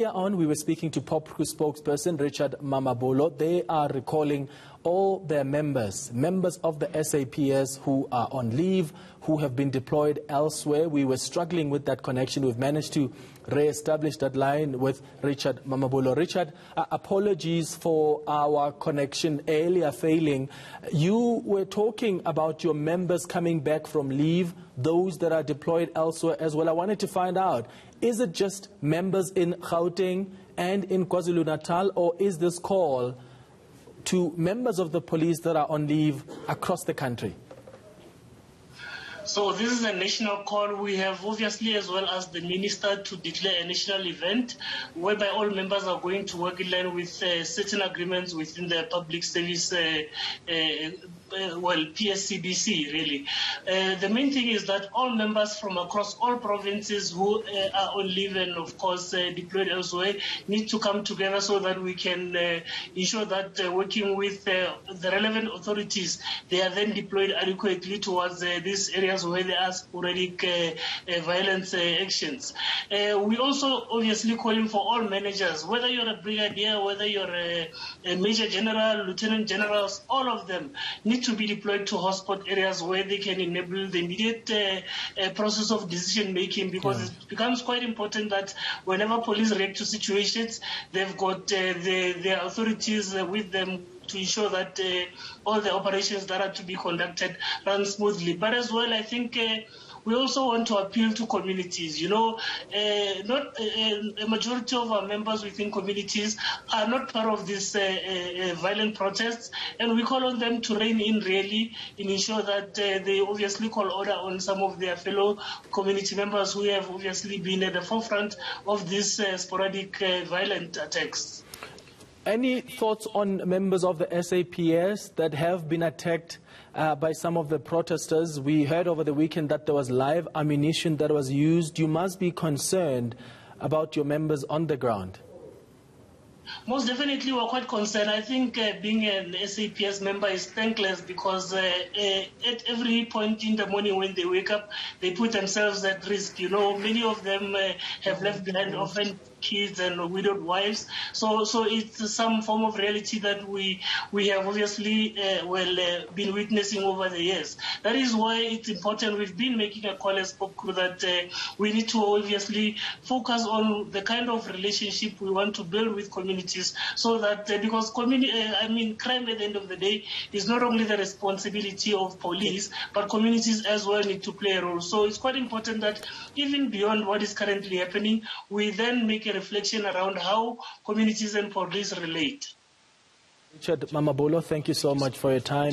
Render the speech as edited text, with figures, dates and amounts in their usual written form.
Earlier on, we were speaking to Popcru Spokesperson Richard Mamabolo. They are recalling all their members of the SAPS who are on leave, who have been deployed elsewhere. We were struggling with that connection. We've managed to re-establish that line with Richard Mamabolo. Richard, apologies for our connection earlier failing. You were talking about your members coming back from leave, those that are deployed elsewhere as well. I wanted to find out, is it just members in Gauteng and in KwaZulu-Natal, or is this call to members of the police that are on leave across the country? So this is a national call. We have obviously, as well as the minister, to declare a national event whereby all members are going to work in line with certain agreements within the public service PSCBC, really. The main thing is that all members from across all provinces who are on leave and, of course, deployed elsewhere need to come together so that we can ensure that working with the relevant authorities, they are then deployed adequately towards these areas where there are sporadic violence actions. We also obviously calling for all managers, whether you're a brigadier, whether you're a major general, lieutenant generals, all of them need to be deployed to hotspot areas where they can enable the immediate process of decision making, because it becomes quite important that whenever police react to situations, they've got their authorities with them to ensure that all the operations that are to be conducted run smoothly. But as well, I think we also want to appeal to communities. You know, a majority of our members within communities are not part of these violent protests, and we call on them to rein in really and ensure that they obviously call order on some of their fellow community members who have obviously been at the forefront of these sporadic violent attacks. Any thoughts on members of the SAPS that have been attacked by some of the protesters? We heard over the weekend that there was live ammunition that was used. You must be concerned about your members on the ground. Most definitely, we're quite concerned. I think being an SAPS member is thankless because at every point in the morning when they wake up, they put themselves at risk. You know, many of them have left behind often kids and widowed wives. So it's some form of reality that we have obviously been witnessing over the years. That is why it's important. We've been making a call as Popcru that we need to obviously focus on the kind of relationship we want to build with communities, so that because crime at the end of the day is not only the responsibility of police, but communities as well need to play a role. So it's quite important that even beyond what is currently happening, we then make a reflection around how communities and police relate. Richard Mamabolo, thank you so much for your time.